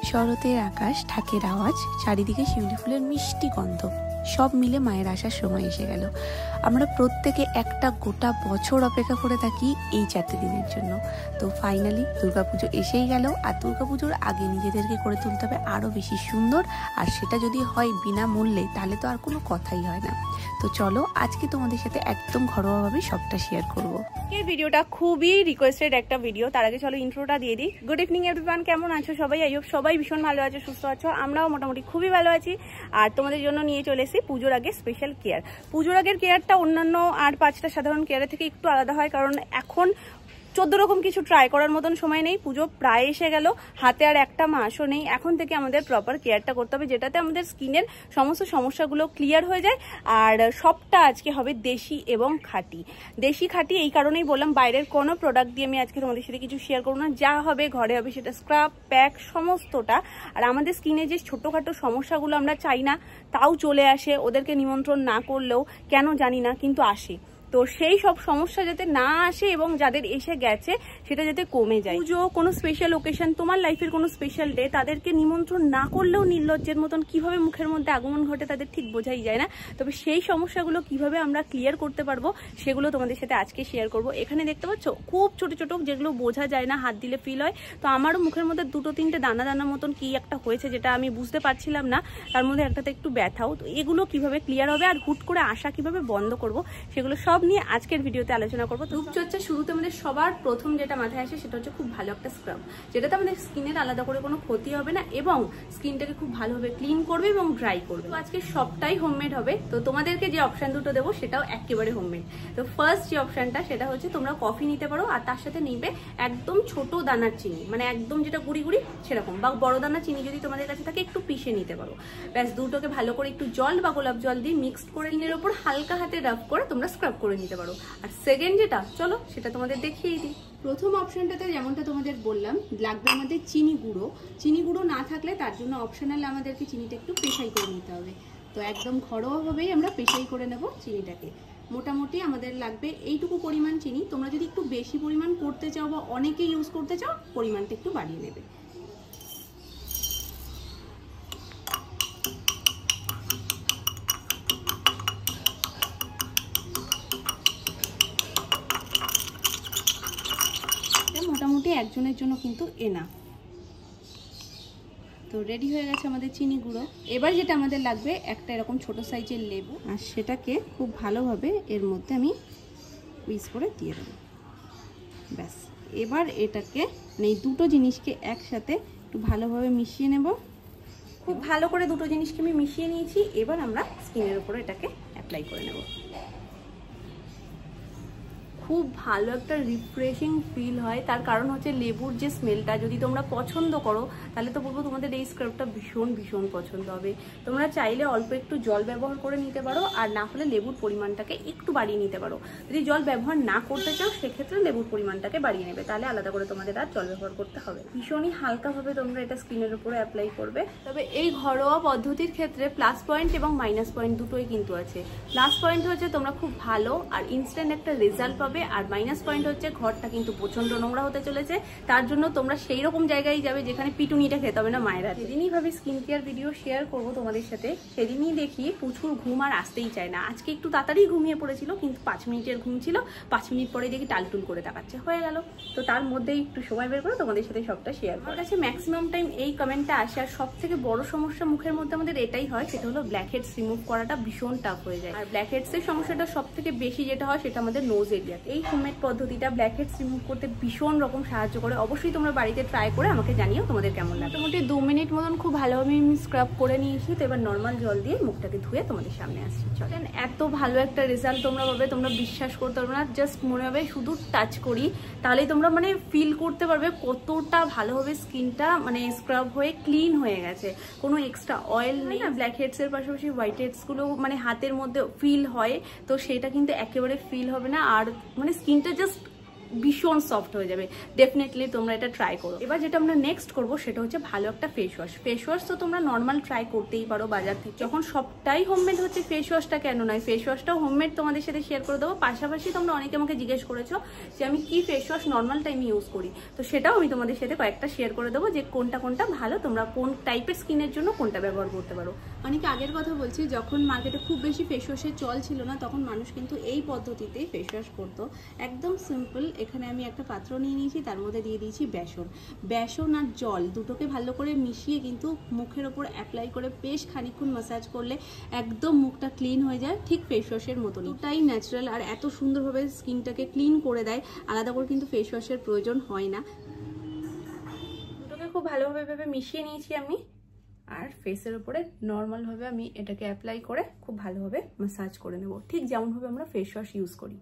শরতের আকাশ, ঢাকের আওয়াজ, চারিদিকে শিউলি ফুলের মিষ্টি গন্ধ, সব মিলে মায়ের আসার সময় এসে গেল। আমরা প্রত্যেকে একটা গোটা বছর অপেক্ষা করে থাকি এই 4টে দিনের জন্য। তো ফাইনালি দুর্গাপুজো এসেই গেল, আর দুর্গাপুজোর আগে নিজেদেরকে করে তুলতে হবে আরও বেশি সুন্দর, আর সেটা যদি হয় বিনামূল্যে তাহলে তো আর কোনো কথাই হয় না। তো চলো আজকে তোমাদের সাথে একদম ঘরোয়াভাবে সবটা শেয়ার করব। এই ভিডিওটা খুবই রিকোয়েস্টেড একটা ভিডিও, তার আগে চলো ইন্ট্রোটা দিয়ে দিই। গুড ইভিনিং এভরিওয়ান, কেমন আছো সবাই? আই হোপ সবাই ভীষণ ভালো আছো, সুস্থ আছো। আমরাও মোটামুটি খুবই ভালো আছি। আর তোমাদের জন্য নিয়ে চলে এসেছি পুজোর আগে স্পেশাল কেয়ার। পুজোর আগের কেয়ারটা অন্যান্য আর 5টা সাধারণ কেয়ারের থেকে একটু আলাদা হয়, কারণ এখন 14 রকম কিছু ট্রাই করার মতন সময় নেই। পুজো প্রায় এসে গেল, হাতে আর একটা মাসও নেই। এখন থেকে আমাদের প্রপার কেয়ারটা করতে হবে, যেটাতে আমাদের স্কিনের সমস্ত সমস্যাগুলো ক্লিয়ার হয়ে যায়। আর সবটা আজকে হবে দেশি এবং খাঁটি। দেশি খাঁটি এই কারণেই বললাম, বাইরের কোনো প্রোডাক্ট দিয়ে আমি আজকে তোমাদের সাথে কিছু শেয়ার করবো না। যা হবে ঘরে হবে, সেটা স্ক্রাব, প্যাক, সমস্তটা। আর আমাদের স্কিনে যে ছোটোখাটো সমস্যাগুলো আমরা চাই না তাও চলে আসে, ওদেরকে নিমন্ত্রণ না করলেও কেন জানি না কিন্তু আসে। তো সেই সব সমস্যা যাতে না আসে এবং যাদের এসে গেছে সেটা যাতে কমে যায়। পুজো, কোনো স্পেশাল ওকেশন, তোমার লাইফের কোনো স্পেশাল ডে, তাদেরকে নিমন্ত্রণ না করলেও নির্লজ্জের মতন কিভাবে মুখের মধ্যে আগমন ঘটে তাদের ঠিক বোঝাই যায় না। তবে সেই সমস্যাগুলো কিভাবে আমরা ক্লিয়ার করতে পারবো সেগুলো তোমাদের সাথে আজকে শেয়ার করব। এখানে দেখতে পাচ্ছ খুব ছোট ছোট, যেগুলো বোঝা যায় না, হাত দিলে ফিল হয়। তো আমারও মুখের মধ্যে 2-3টে দানা দানা মতন কি একটা হয়েছে, যেটা আমি বুঝতে পারছিলাম না। তার মধ্যে একটাতে একটু ব্যথাও। তো এগুলো কিভাবে ক্লিয়ার হবে আর হুট করে আসা কিভাবে বন্ধ করব, সেগুলো সব নিয়ে আজকের ভিডিওতে আলোচনা করবো। রূপচর্চা শুরুতে আমাদের সবার প্রথম যেটা মাথায় আসে সেটা হচ্ছে খুব ভালো একটা স্ক্রাব, যেটাতে আমাদের স্কিনের আলাদা করে কোনো ক্ষতি হবে না এবং স্কিনটাকে খুব ভালোভাবে ক্লিন করবে এবং ড্রাই করবে। তো আজকে সবটাই হোমমেড হবে। তো তোমাদেরকে যে অপশন দুটো দেবো সেটাও একেবারে হোমমেড। তো ফার্স্ট যে অপশনটা সেটা হচ্ছে তোমরা কফি নিতে পারো, আর তার সাথে নিবে একদম ছোট দানার চিনি, মানে একদম যেটা গুড়ি গুড়ি সেরকম, বা বড় দানার চিনি যদি তোমাদের কাছে থাকে একটু পিষে নিতে পারো। ব্যাস দুটোকে ভালো করে একটু জল বা গোলাপ জল দিয়ে মিক্সড করে নিনের ওপর হালকা হাতে রাব করে তোমরা স্ক্রাব করে নিতে পারো। আর সেকেন্ড যেটা, চলো সেটা তোমাদের দেখিয়ে দিই। প্রথম অপশনটাতে যেমনটা তোমাদের বললাম, লাগবে আমাদের চিনি গুঁড়ো। চিনি গুঁড়ো না থাকলে তার জন্য অপশনাল আমাদেরকে চিনিটা একটু পেশাই করে নিতে হবে। তো একদম ঘরোয়াভাবেই আমরা পেশাই করে নেব চিনিটাকে। মোটামুটি আমাদের লাগবে এইটুকু পরিমাণ চিনি। তোমরা যদি একটু বেশি পরিমাণ করতে চাও বা অনেকে ইউজ করতে চাও, পরিমাণটা একটু বাড়িয়ে নেবে। মোটামুটি একজনের জন্য কিন্তু এনাফ। তো রেডি হয়ে গেছে আমাদের চিনি গুঁড়ো। এবার যেটা আমাদের লাগবে, একটা এরকম ছোট সাইজের লেবু, আর সেটাকে খুব ভালোভাবে এর মধ্যে আমি পিস করে দিয়ে দেবো। ব্যাস এবার এটাকে, এই দুটো জিনিসকে একসাথে একটু ভালোভাবে মিশিয়ে নেব। খুব ভালো করে দুটো জিনিসকে আমি মিশিয়ে নিয়েছি। এবার আমরা স্কিনের উপরে এটাকে অ্যাপ্লাই করে নেব। খুব ভালো একটা রিফ্রেশিং ফিল হয়, তার কারণ হচ্ছে লেবুর যে স্মেলটা। যদি তোমরা পছন্দ করো তাহলে তো বলবো তোমাদের এই স্ক্রাবটা ভীষণ ভীষণ পছন্দ হবে। তোমরা চাইলে অল্প একটু জল ব্যবহার করে নিতে পারো, আর না হলে লেবুর পরিমাণটাকে একটু বাড়িয়ে নিতে পারো। যদি জল ব্যবহার না করতে চাও সেক্ষেত্রে লেবুর পরিমাণটাকে বাড়িয়ে নেবে, তাহলে আলাদা করে তোমাদের আর জল ব্যবহার করতে হবে। ভীষণই হালকাভাবে তোমরা এটা স্কিনের উপরে অ্যাপ্লাই করবে। তবে এই ঘরোয়া পদ্ধতির ক্ষেত্রে প্লাস পয়েন্ট এবং মাইনাস পয়েন্ট দুটোই কিন্তু আছে। প্লাস পয়েন্ট হচ্ছে তোমরা খুব ভালো আর ইনস্ট্যান্ট একটা রেজাল্ট পাবে, আর মাইনাস পয়েন্ট হচ্ছে ঘরটা কিন্তু প্রচন্ড নোংরা হতে চলেছে। তার জন্য তোমরা সেই রকম জায়গায় যাবে যেখানে পিটুনিটা খেতে হবে না মায়ের হাতে। যেদিনই ভাবি স্কিন কেয়ার ভিডিও শেয়ার করবো তোমাদের সাথে, সেদিনই দেখি প্রচুর ঘুম আর আসতেই চায় না। আজকে একটু তাড়াতাড়ি ঘুমিয়ে পড়েছিল, কিন্তু 5 মিনিটের ঘুম ছিল। 5 মিনিট পরে দেখি টালটুল করে তাকাচ্ছে, হয়ে গেল। তো তার মধ্যেই একটু সময় বের করে তোমাদের সাথে সবটা শেয়ার করার কাছে ম্যাক্সিমাম টাইম এই কমেন্টটা আসে। আর সব থেকে বড় সমস্যা মুখের মধ্যে আমাদের এটাই হয়, সেটা হলো ব্ল্যাক হেডস রিমুভ করাটা ভীষণ টাফ হয়ে যায়। আর ব্ল্যাক হেডসের সমস্যাটা সব থেকে বেশি যেটা হয় সেটা আমাদের নোজ এরিয়া। এই হোমমেড পদ্ধতিটা ব্ল্যাক হেডস রিমুভ করতে ভীষণ রকম সাহায্য করে। অবশ্যই তোমরা বাড়িতে ট্রাই করে আমাকে জানিও তোমাদের কেমন লাগে। মোটামুটি 2 মিনিট মতন খুব ভালোভাবে আমি স্ক্রাব করে নিয়েছি। তো এবার নর্মাল জল দিয়ে মুখটাকে ধুয়ে তোমাদের সামনে আসছি। চলেন, এত ভালো একটা রেজাল্ট তোমরা পাবে, তোমরা বিশ্বাস করতে পারবে না। জাস্ট মনে হবে শুধু টাচ করি, তাহলেই তোমরা মানে ফিল করতে পারবে কতটা ভালোভাবে স্কিনটা মানে স্ক্রাব হয়ে ক্লিন হয়ে গেছে। কোনো এক্সট্রা অয়েল নেই। না, ব্ল্যাক হেডস এর পাশাপাশি হোয়াইট হেডস গুলো মানে হাতের মধ্যে ফিল হয়, তো সেটা কিন্তু একেবারে ফিল হবে না। আর মানে স্কিনটা জাস্ট ভীষণ সফট হয়ে যাবে। ডেফিনেটলি তোমরা এটা ট্রাই করো। এবার যেটা আমরা নেক্সট করবো সেটা হচ্ছে ভালো একটা ফেস ওয়াশ। ফেস ওয়াশ তো তোমরা নর্মাল ট্রাই করতেই পারো বাজার থেকে, যখন সবটাই হোমমেড হচ্ছে ফেস ওয়াশটা কেন নয়, ফেস ওয়াশটাও হোমমেড তোমাদের সাথে শেয়ার করে দেবো। পাশাপাশি তোমরা অনেকে আমাকে জিজ্ঞেস করেছো যে আমি কি ফেস ওয়াশ নর্মাল টাইমে ইউজ করি, তো সেটাও আমি তোমাদের সাথে কয়েকটা শেয়ার করে দেবো যে কোনটা কোনটা ভালো, তোমরা কোন টাইপের স্কিনের জন্য কোনটা ব্যবহার করতে পারো। অনেকে আগের কথা বলছি, যখন মার্কেটে খুব বেশি ফেস ওয়াশের চল ছিল না তখন মানুষ কিন্তু এই পদ্ধতিতেই ফেস ওয়াশ করতো, একদম সিম্পল। এখানে আমি একটা পাত্র নিয়ে নিয়েছি, তার মধ্যে দিয়ে দিয়েছি বেসন আর জল দুটোকে ভালো করে মিশিয়ে কিন্তু মুখের ওপর অ্যাপ্লাই করে বেশ খানিকক্ষণ ম্যাসাজ করলে একদম মুখটা ক্লিন হয়ে যায়, ঠিক ফেস ওয়াশের মতনই। ওটাই ন্যাচারাল আর এত সুন্দরভাবে স্কিনটাকে ক্লিন করে দেয়, আলাদা করে কিন্তু ফেস ওয়াশের প্রয়োজন হয় না। দুটোকে খুব ভালোভাবে মিশিয়ে নিয়েছি আমি, আর ফেসের উপরে নর্মালভাবে আমি এটাকে অ্যাপ্লাই করে খুব ভালোভাবে ম্যাসাজ করে নেব, ঠিক যেমনভাবে আমরা ফেস ওয়াশ ইউজ করি।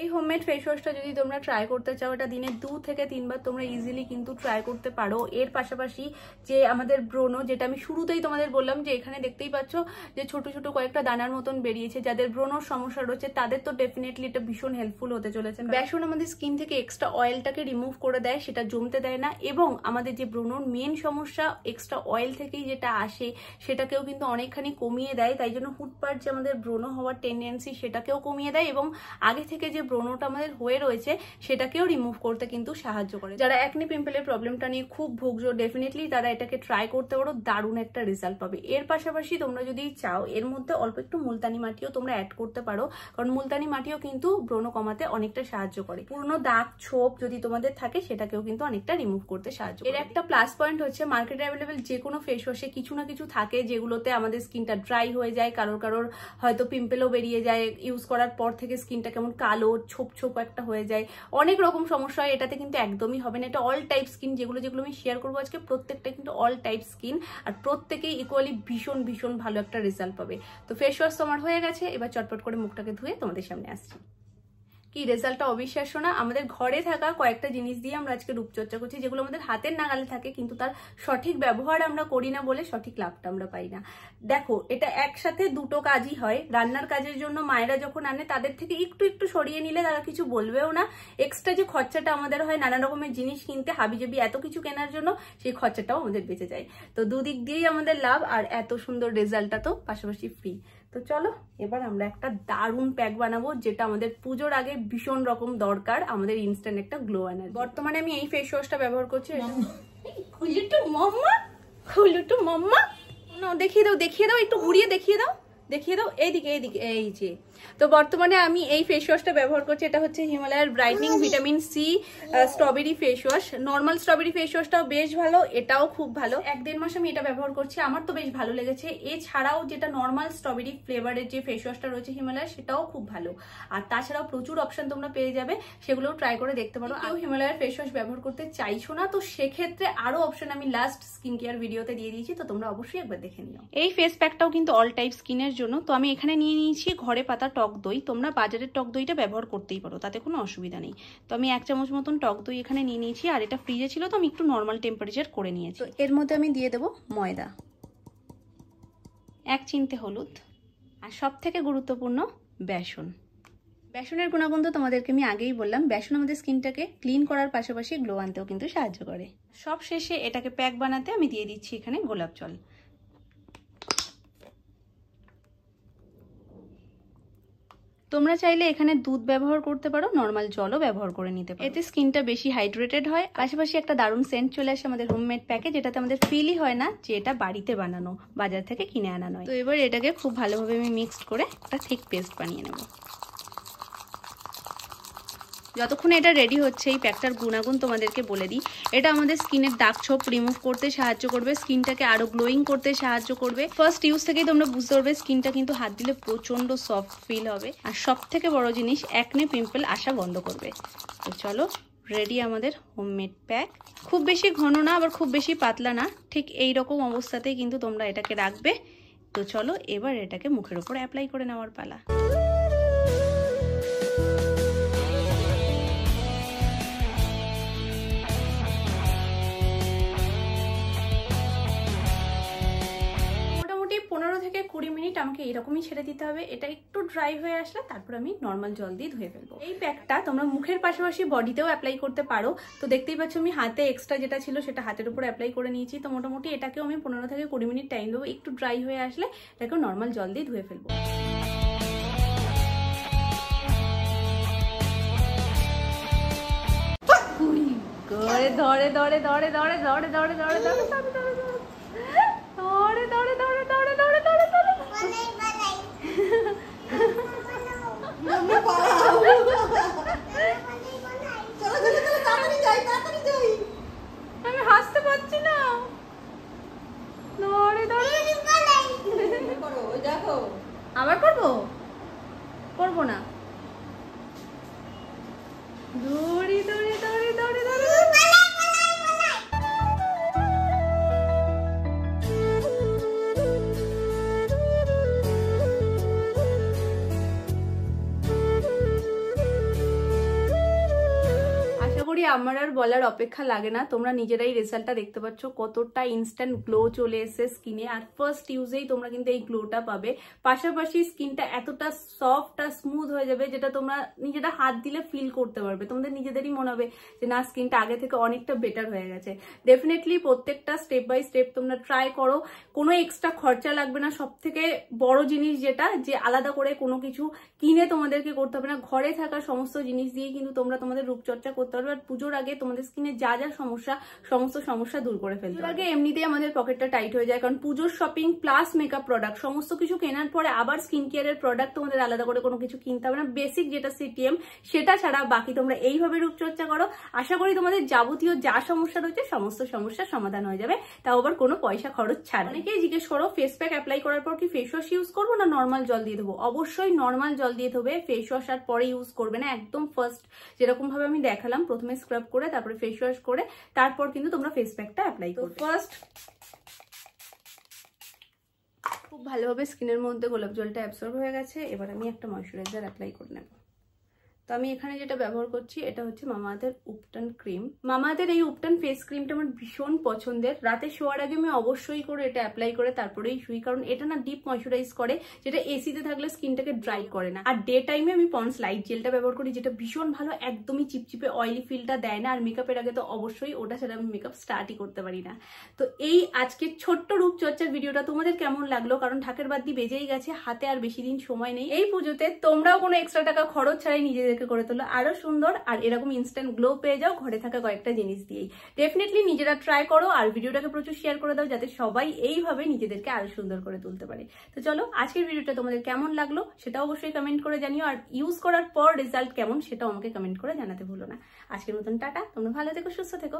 এই হোমমেড ফেস ওয়াশটা যদি তোমরা ট্রাই করতে চাও, এটা দিনে 2 থেকে 3 বার তোমরা ইজিলি কিন্তু ট্রাই করতে পারো। এর পাশাপাশি যে আমাদের ব্রণ, যেটা আমি শুরুতেই তোমাদের বললাম যে এখানে দেখতেই পাচ্ছ যে ছোট ছোট কয়েকটা দানার মতন বেরিয়েছে, যাদের ব্রণর সমস্যা রয়েছে তাদের তো ডেফিনেটলি এটা ভীষণ হেল্পফুল হতে চলেছে। বেসন আমাদের স্কিন থেকে এক্সট্রা অয়েলটাকে রিমুভ করে দেয়, সেটা জমতে দেয় না, এবং আমাদের যে ব্রণর মেন সমস্যা এক্সট্রা অয়েল থেকেই যেটা আসে সেটাকেও কিন্তু অনেকখানি কমিয়ে দেয়। তাই জন্য হুটপাট যে আমাদের ব্রণ হওয়ার টেন্ডেন্সি সেটাকেও কমিয়ে দেয়, এবং আগে থেকে যে ব্রণটা আমাদের হয়ে রয়েছে সেটাকেও রিমুভ করতে কিন্তু সাহায্য করে। যারা একনি পিম্পলের প্রবলেমটা নিয়ে খুব ভুগছো, ডেফিনেটলি তারা এটাকে ট্রাই করতে পারো, দারুণ একটা রেজাল্ট পাবে। এর পাশাপাশি তোমরা যদি চাও এর মধ্যে অল্প একটু মুলতানি মাটিও তোমরা অ্যাড করতে পারো, কারণ মুলতানি মাটিও কিন্তু ব্রণ কমাতে অনেকটা সাহায্য করে। পুরনো দাগ ছোপ যদি তোমাদের থাকে সেটাকেও কিন্তু অনেকটা রিমুভ করতে সাহায্য করে। এর একটা প্লাস পয়েন্ট হচ্ছে মার্কেটে অ্যাভেলেবেল যে কোনো ফেস ওয়াশে কিছু না কিছু থাকে যেগুলোতে আমাদের স্কিনটা ড্রাই হয়ে যায়, কারোর হয়তো পিম্পলও বেরিয়ে যায়, ইউজ করার পর থেকে স্কিনটা কেমন কালো ছোপ ছোপ একটা হয়ে যায়, অনেক রকম সমস্যা হয়। এটাতে কিন্তু একদমই হবে না, এটা অল টাইপ স্কিন। যেগুলো আমি শেয়ার করবো আজকে প্রত্যেকটা কিন্তু অল টাইপ স্কিন, আর প্রত্যেকেই ইকুয়ালি ভীষণ ভীষণ ভালো একটা রেজাল্ট পাবে। তো ফেস ওয়াশ তোমার হয়ে গেছে, এবার চটপট করে মুখটাকে ধুয়ে তোমাদের সামনে আসছি। কি রেজাল্টটা অবিশ্বাস্য না? আমাদের ঘরে থাকা কয়েকটা জিনিস দিয়ে আমরা আজকে রূপচর্চা করছি, যেগুলো আমাদের হাতের নাগালে থাকে, কিন্তু তার সঠিক ব্যবহার আমরা করি না বলে সঠিক লাভটা আমরা পাই না। দেখো, এটা একসাথে দুটো কাজই হয়। রান্নার কাজের জন্য মায়েরা যখন আনে তাদের থেকে একটু একটু সরিয়ে নিলে তারা কিছু বলবেও না। এক্সট্রা যে খরচাটা আমাদের হয় নানা রকমের জিনিস কিনতে, হাবিজাবি এত কিছু কেনার জন্য, সেই খরচাটাও আমাদের বেঁচে যায়। তো দুদিক দিয়েই আমাদের লাভ, আর এত সুন্দর রেজাল্টটা তো পাশাপাশি ফ্রি। তো চলো এবার আমরা একটা দারুণ প্যাক বানাবো, যেটা আমাদের পুজোর আগে ভীষণ রকম দরকার, আমাদের ইনস্ট্যান্ট একটা গ্লো এনার্জি। বর্তমানে আমি এই ফেস ওয়াশটা ব্যবহার করছি। খুলুটু মাম্মা, দেখিয়ে দাও একটু ঘুরিয়ে দেখিয়ে দাও, এইদিকে এই যে। তো বর্তমানে আমি এই ফেস ওয়াশটা ব্যবহার করছি, এটা হচ্ছে হিমালয়ের brightening vitamin C strawberry face wash. Normal strawberry face ওয়াশটাও বেশ ভালো, এটাও খুব ভালো। 1-1.5 মাস আমি এটা ব্যবহার করছি, আমার তো বেশ ভালো লেগেছে। এছাড়াও যেটা নর্মাল স্ট্রবেরি ফ্লেভারের যে ফেস ওয়াশটা রয়েছে হিমালয়ের, সেটাও খুব ভালো। আর তাছাড়াও প্রচুর অপশন তোমরা পেয়ে যাবে, সেগুলোও ট্রাই করে দেখতে পারো। কেউ হিমালয়ের ফেস ওয়াশ ব্যবহার করতে চাইছো না, তো সেক্ষেত্রে আরো অপশন আমি লাস্ট স্কিন কেয়ার ভিডিওতে দিয়ে দিয়েছি, তো তোমরা অবশ্যই একবার দেখে নিও। এই ফেস প্যাকটাও কিন্তু অল টাইপ স্কিনের জন্য। তো আমি এখানে নিয়ে নিয়েছি ঘরে পাতা টক দই। তোমরা বাজারের টক দইটা ব্যবহার করতেই পারো, তাতে কোনো অসুবিধা নেই। তো আমি 1 চামচ মতন টক দই এখানে নিয়ে নিয়েছি, আর এটা ফ্রিজে ছিল তো আমি একটু নর্মাল টেম্পারেচার করে নিয়েছি। তো এর মধ্যে আমি দিয়ে দেবো ময়দা, 1 চিমটে হলুদ, আর সব থেকে গুরুত্বপূর্ণ বেসন। বেসনের গুণাগুণ তো তোমাদেরকে আমি আগেই বললাম, বেসন আমাদের স্কিনটাকে ক্লিন করার পাশাপাশি গ্লো আনতেও কিন্তু সাহায্য করে। সব শেষে এটাকে প্যাক বানাতে আমি দিয়ে দিচ্ছি এখানে গোলাপ জল। তোমরা চাইলে এখানে দুধ ব্যবহার করতে পারো, নর্মাল জলও ব্যবহার করে নিতে পারো। এতে স্কিনটা বেশি হাইড্রেটেড হয়, পাশাপাশি একটা দারুণ সেন্ট চলে আসে আমাদের হোমমেড প্যাকে, যেটাতে আমাদের ফিলই হয় না যে এটা বাড়িতে বানানো, বাজার থেকে কিনে আনা নয়। তো এবার এটাকে খুব ভালোভাবে আমি মিক্সড করে একটা থিক পেস্ট বানিয়ে নেব। যতক্ষণে এটা রেডি হচ্ছে, এই প্যাকটার গুণাগুণ তোমাদেরকে বলে দিই। এটা আমাদের স্কিনের দাগ ছোপ রিমুভ করতে সাহায্য করবে, স্কিনটাকে আরো গ্লোয়িং করতে সাহায্য করবে। ফার্স্ট ইউজ থেকেই তোমরা বুঝতে পারবে স্কিনটা কিন্তু হাত দিলে প্রচন্ড সফট ফিল হবে, আর সব থেকে বড় জিনিস একনে পিম্পল আসা বন্ধ করবে। তো চলো, রেডি আমাদের হোমমেড প্যাক। খুব বেশি ঘন না, আবার খুব বেশি পাতলা না, ঠিক এই রকম অবস্থাতেই কিন্তু তোমরা এটাকে রাখবে। তো চলো এবার এটাকে মুখের উপর অ্যাপ্লাই করে নেওয়ার পালা। 20 মিনিট আমাকে এরকমই ছেড়ে দিতে হবে। এটা একটু ড্রাই হয়ে আসলে তারপর আমি নর্মাল জল দিয়ে ধুয়ে ফেলবো। এই প্যাকটা তোমরা মুখের পাশাপাশি বডিতেও অ্যাপ্লাই করতে পারো। তো দেখতেই পাচ্ছ আমি হাতে এক্সট্রা যেটা ছিল সেটা হাতের উপর অ্যাপ্লাই করে নিয়েছি। তো মোটামুটি এটাকেও আমি 15 থেকে 20 মিনিট টাইম দেবো। একটু ড্রাই হয়ে আসলে এটাকেও নর্মাল জল দিয়ে ধুয়ে ফেলবো। ধরে ধরে ধরে ধরে ধরে ধরে ধরে ধরে ধরে ধরে ধরে আমি হাসতে পারছি না। ধরে ধরে দেখো আবার করবো, করবো না। দড়ি দড়ি দড়ি দড়ি দড়ি আমার আর বলার অপেক্ষা লাগে না। তোমরা নিজেরাই রেজাল্টটা দেখতে পাচ্ছ কতটা ইনস্ট্যান্ট গ্লো চলে এসেছে স্কিনে। আর ফার্স্ট ইউজেই তোমরা কিন্তু এই গ্লোটা পাবে। পাশাপাশি স্কিনটা এতটা সফট আর স্মুথ হয়ে যাবে যেটা তোমরা নিজেরা হাত দিলে ফিল করতে পারবে। তোমাদের নিজেদেরই মনে হবে যে না, স্কিনটা আগে থেকে অনেকটা বেটার হয়ে গেছে। ডেফিনেটলি প্রত্যেকটা স্টেপ বাই স্টেপ তোমরা ট্রাই করো। কোনো এক্সট্রা খরচা লাগবে না। সব থেকে বড় জিনিস যেটা, যে আলাদা করে কোনো কিছু কিনে তোমাদেরকে করতে হবে না। ঘরে থাকা সমস্ত জিনিস দিয়ে কিন্তু তোমরা তোমাদের রূপচর্চা করতে পারবে। আর পুজোর আগে তোমাদের স্কিনে যা যা সমস্যা, সমস্ত সমস্যা দূর করে ফেলতে হবে। আগে এমনিতেই আমাদের পকেটটা টাইট হয়ে যায়, কারণ পুজোর শপিং প্লাস মেকআপ প্রোডাক্ট সমস্ত কিছু কেনার পরে আবার স্কিন কেয়ারের প্রোডাক্ট তোমাদের আলাদা করে কোনো কিছু কিনতে হবে না। বেসিক যেটা সিটিএম সেটা ছাড়া বাকি তোমরা এইভাবে রূপচর্চা করো। আশা করি তোমাদের যাবতীয় যা সমস্যা রয়েছে সমস্ত সমস্যার সমাধান হয়ে যাবে, তাও আবার কোনো পয়সা খরচ ছাড়া। অনেকেই জিজ্ঞেস করো ফেস প্যাক অ্যাপ্লাই করার পর কি ফেস ওয়াশ ইউজ করবো না নর্মাল জল দিয়ে দেবো? অবশ্যই নর্মাল জল দিয়ে দেবে, ফেস ওয়াশ আর পরে ইউজ করবে না। একদম ফার্স্ট যেরকম ভাবে আমি দেখালাম, প্রথমে স্ক্রাব করে তারপরে ফেস ওয়াশ করে তারপর কিন্তু তোমরা ফেস প্যাকটা অ্যাপ্লাই করবে। ফার্স্ট খুব ভালোভাবে স্কিনের মধ্যে গোলাপ জলটা অ্যাবসর্ব হয়ে গেছে। এবার আমি একটা ময়শ্চারাইজার অ্যাপ্লাই করে নেব। তো আমি এখানে যেটা ব্যবহার করছি এটা হচ্ছে মামাআর্থের উপটান ক্রিম। মামাআর্থের এই উপটান ফেস ক্রিমটা আমার ভীষণ পছন্দের। রাতে শোয়ার আগে আমি অবশ্যই করে এটা অ্যাপ্লাই করে তারপরেই শুই, কারণ এটা না ডিপ ময়শ্চারাইজ করে, যেটা এসিতে থাকলে স্কিনটাকে ড্রাই করে না। আর ডে টাইমে আমি পন্ডস লাইট জেলটা ব্যবহার করি, যেটা ভীষণ ভালো, একদমই চিপচিপে অয়েলি ফিলটা দেয় না। আর মেকআপের আগে তো অবশ্যই ওটা ছাড়া আমি মেকআপ স্টার্টই করতে পারি না। তো এই আজকে ছোট্ট রূপচর্চার ভিডিওটা তোমাদের কেমন লাগলো? কারণ ঢাকের বাদ্যি বেজেই গেছে, হাতে আর বেশি দিন সময় নেই। এই পুজোতে তোমরাও কোনো এক্সট্রা টাকা খরচ ছাড়াই নিজেদের করে তোলো আরো সুন্দর, আর এরকম ইনস্ট্যান্ট গ্লো পেয়ে যাও ঘরে থাকা কয়েকটা জিনিস দিয়েই। ডেফিনেটলি নিজেরা ট্রাই করো আর ভিডিওটাকে প্রচুর শেয়ার করে দাও, যাতে সবাই এইভাবে নিজেদেরকে আরো সুন্দর করে তুলতে পারে। তো চলো, আজকের ভিডিওটা তোমাদের কেমন লাগলো সেটা অবশ্যই কমেন্ট করে জানিও, আর ইউজ করার পর রেজাল্ট কেমন সেটাও আমাকে কমেন্ট করে জানাতে ভুলো না। আজকের মতন টাটা, তোমরা ভালো থেকো, সুস্থ থেকো।